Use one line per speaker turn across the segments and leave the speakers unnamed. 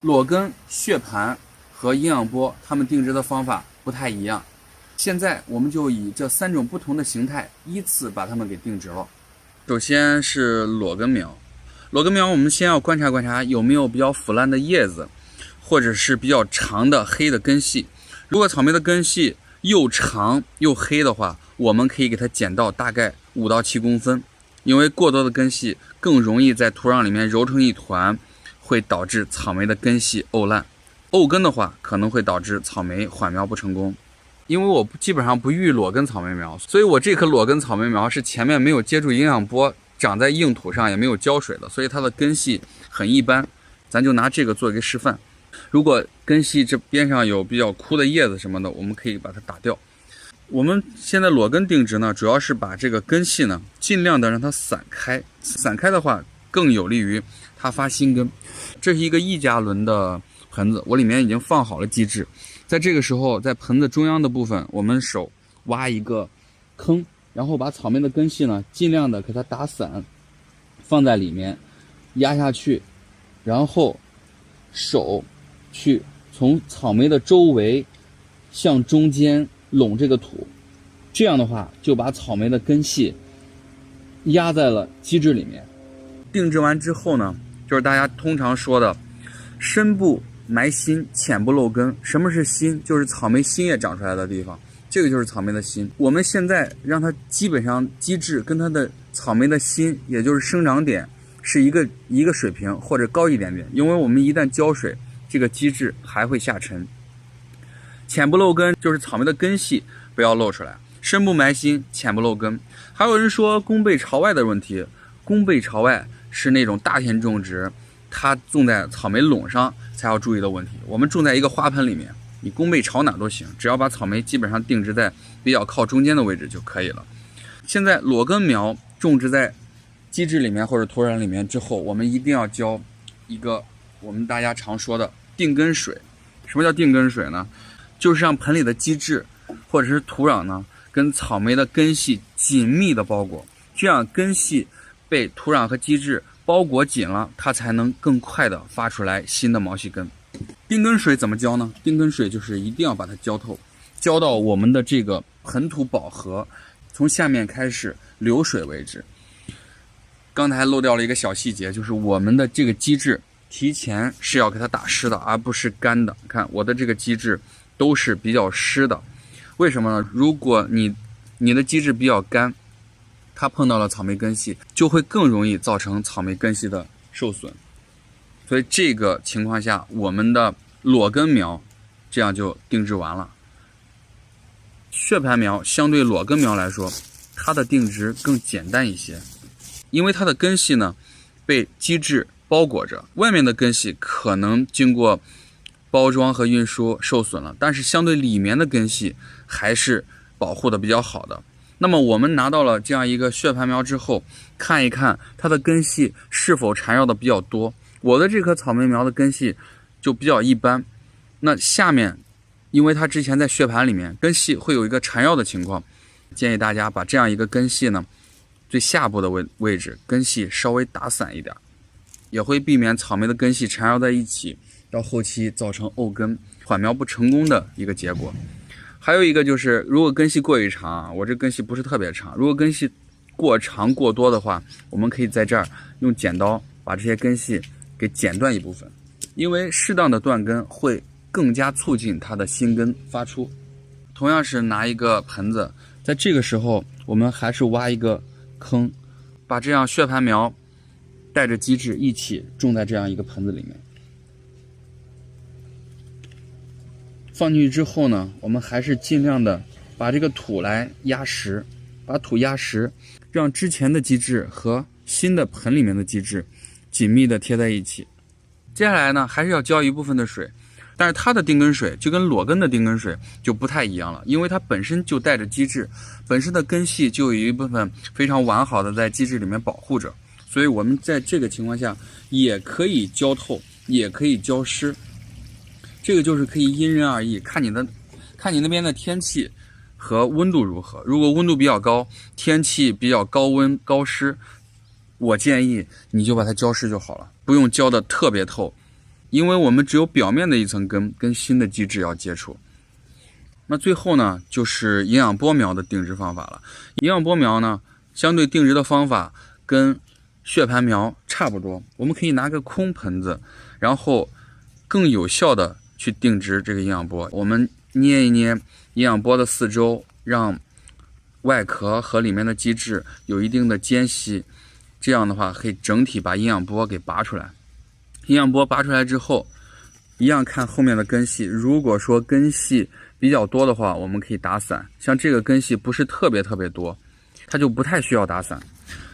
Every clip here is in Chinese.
裸根、血盘和营养波，它们定植的方法不太一样。现在我们就以这3种不同的形态依次把它们给定植了。首先是裸根苗，裸根苗我们先要观察观察有没有比较腐烂的叶子，或者是比较长的黑的根系。如果草莓的根系又长又黑的话，我们可以给它剪到大概5到7公分，因为过多的根系更容易在土壤里面揉成一团，会导致草莓的根系沤烂。沤根的话，可能会导致草莓缓苗不成功。因为我基本上不育裸根草莓苗，所以我这棵裸根草莓苗是前面没有接触营养波，长在硬土上，也没有浇水的，所以它的根系很一般。咱就拿这个做一个示范。如果根系这边上有比较枯的叶子什么的，我们可以把它打掉。我们现在裸根定植呢，主要是把这个根系呢尽量的让它散开，散开的话更有利于它发新根。这是一个1加仑的盆子，我里面已经放好了基质。在这个时候，在盆子中央的部分，我们手挖一个坑，然后把草莓的根系呢尽量的给它打散，放在里面压下去，然后手去从草莓的周围向中间拢这个土，这样的话就把草莓的根系压在了基质里面。定植完之后呢，就是大家通常说的深部埋心，浅不露根。什么是心？就是草莓新叶长出来的地方，这个就是草莓的心。我们现在让它基本上基质跟它的草莓的心，也就是生长点是一个水平或者高一点点，因为我们一旦浇水，这个基质还会下沉。浅不露根就是草莓的根系不要露出来，深不埋心，浅不露根。还有人说弓背朝外的问题，弓背朝外是那种大田种植，它种在草莓垄上才要注意的问题。我们种在一个花盆里面，你弓背朝哪都行，只要把草莓基本上定植在比较靠中间的位置就可以了。现在裸根苗种植在基质里面或者土壤里面之后，我们一定要浇一个我们大家常说的定根水。什么叫定根水呢？就是让盆里的基质或者是土壤呢跟草莓的根系紧密的包裹，这样根系被土壤和基质包裹紧了，它才能更快的发出来新的毛细根。定根水怎么浇呢？定根水就是一定要把它浇透，浇到我们的这个盆土饱和，从下面开始流水为止。刚才漏掉了一个小细节，就是我们的这个基质提前是要给它打湿的，而不是干的。看我的这个基质都是比较湿的，为什么呢？如果你的基质比较干，它碰到了草莓根系，就会更容易造成草莓根系的受损。所以这个情况下，我们的裸根苗这样就定植完了。血盘苗相对裸根苗来说，它的定植更简单一些，因为它的根系呢被基质包裹着，外面的根系可能经过包装和运输受损了，但是相对里面的根系还是保护的比较好的。那么我们拿到了这样一个血盘苗之后，看一看它的根系是否缠绕的比较多。我的这棵草莓苗的根系就比较一般，那下面因为它之前在血盘里面根系会有一个缠绕的情况，建议大家把这样一个根系呢最下部的位置根系稍微打散一点，也会避免草莓的根系缠绕在一起，到后期造成沤根缓苗不成功的一个结果。还有一个就是，如果根系过于长，我这根系不是特别长，如果根系过长过多的话，我们可以在这儿用剪刀把这些根系给剪断一部分，因为适当的断根会更加促进它的新根发出。同样是拿一个盆子，在这个时候我们还是挖一个坑，把这样血盘苗带着基质一起种在这样一个盆子里面。放进去之后呢，我们还是尽量的把这个土来压实，把土压实，让之前的基质和新的盆里面的基质紧密的贴在一起。接下来呢，还是要浇一部分的水，但是它的定根水就跟裸根的定根水就不太一样了，因为它本身就带着基质，本身的根系就有一部分非常完好的在基质里面保护着，所以我们在这个情况下也可以浇透，也可以浇湿。这个就是可以因人而异，看你那边的天气和温度如何。如果温度比较高，天气比较高温高湿，我建议你就把它浇湿就好了，不用浇的特别透。因为我们只有表面的一层根跟新的基质要接触。那最后呢，就是营养波苗的定植方法了。营养波苗呢，相对定植的方法跟血盘苗差不多，我们可以拿个空盆子，然后更有效的去定植这个营养波。我们捏一捏营养波的四周，让外壳和里面的基质有一定的间隙，这样的话可以整体把营养波给拔出来。营养波拔出来之后，一样看后面的根系，如果说根系比较多的话，我们可以打散。像这个根系不是特别多，它就不太需要打散。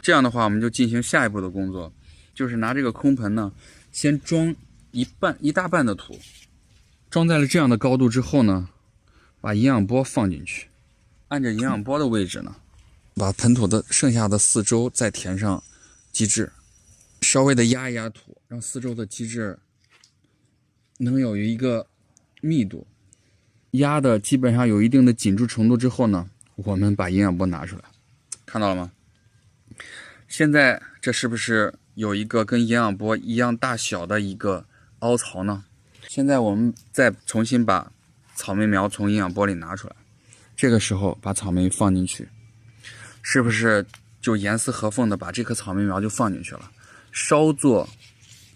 这样的话，我们就进行下一步的工作，就是拿这个空盆呢，先装一大半的土，装在了这样的高度之后呢，把营养波放进去，按着营养波的位置呢，把盆土的剩下的四周再填上基质，稍微的压一压土，让四周的基质能有一个密度，压的基本上有一定的紧致程度之后呢，我们把营养波拿出来，看到了吗？现在这是不是有一个跟营养波一样大小的一个凹槽呢？现在我们再重新把草莓苗从营养波里拿出来，这个时候把草莓放进去，是不是就严丝合缝的把这颗草莓苗就放进去了？稍作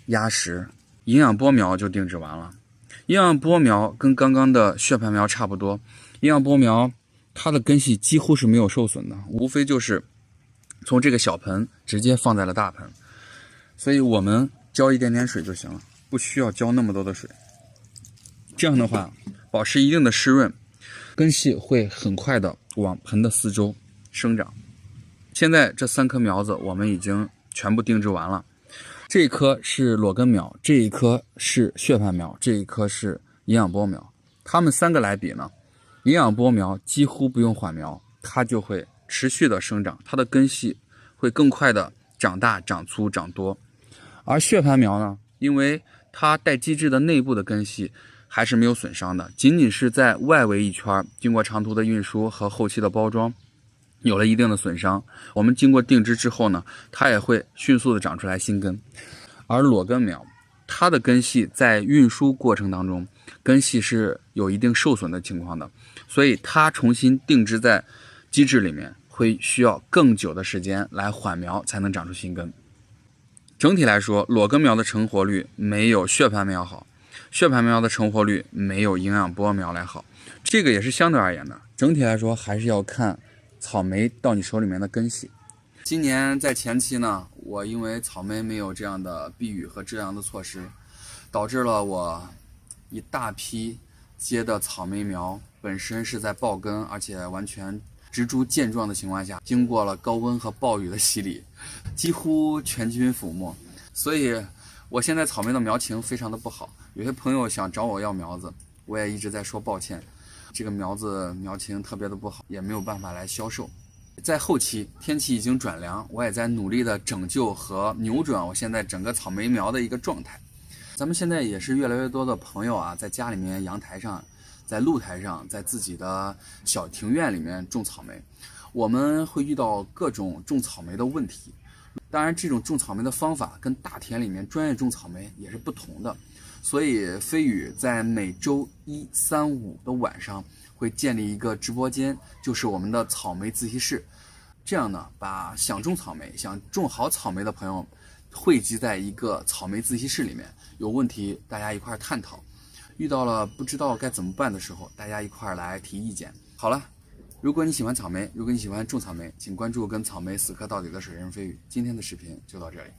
压实，营养波苗就定植完了。营养波苗跟刚刚的血盘苗差不多，营养波苗它的根系几乎是没有受损的，无非就是从这个小盆直接放在了大盆，所以我们浇一点点水就行了，不需要浇那么多的水。这样的话，保持一定的湿润，根系会很快的往盆的四周生长。现在这3颗苗子我们已经全部定植完了，这一颗是裸根苗，这一颗是血盘苗，这一颗是营养波苗。它们3个来比呢，营养波苗几乎不用缓苗，它就会持续的生长，它的根系会更快的长大、长粗、长多。而血盘苗呢，因为它带基质的内部的根系还是没有损伤的，仅仅是在外围一圈经过长途的运输和后期的包装有了一定的损伤，我们经过定植之后呢，它也会迅速的长出来新根。而裸根苗，它的根系在运输过程当中，根系是有一定受损的情况的，所以它重新定植在基质里面会需要更久的时间来缓苗才能长出新根。整体来说，裸根苗的成活率没有血盘苗好，血盘苗的成活率没有营养波苗来好，这个也是相对而言的。整体来说还是要看草莓到你手里面的根系。今年在前期呢，我因为草莓没有这样的避雨和遮阳的措施，导致了我一大批接的草莓苗本身是在爆根，而且完全植株健壮的情况下，经过了高温和暴雨的洗礼，几乎全军覆没。所以我现在草莓的苗情非常的不好，有些朋友想找我要苗子，我也一直在说抱歉，这个苗子苗情特别的不好，也没有办法来销售。在后期天气已经转凉，我也在努力的拯救和扭转我现在整个草莓苗的一个状态。咱们现在也是越来越多的朋友啊，在家里面阳台上，在露台上，在自己的小庭院里面种草莓，我们会遇到各种种草莓的问题。当然这种种草莓的方法跟大田里面专业种草莓也是不同的，所以飞宇在每周1、3、5的晚上会建立一个直播间，就是我们的草莓自习室。这样呢，把想种草莓、想种好草莓的朋友汇集在一个草莓自习室里面，有问题大家一块探讨，遇到了不知道该怎么办的时候，大家一块来提意见。好了，如果你喜欢草莓，如果你喜欢种草莓，请关注跟草莓死磕到底的水人飞宇。今天的视频就到这里。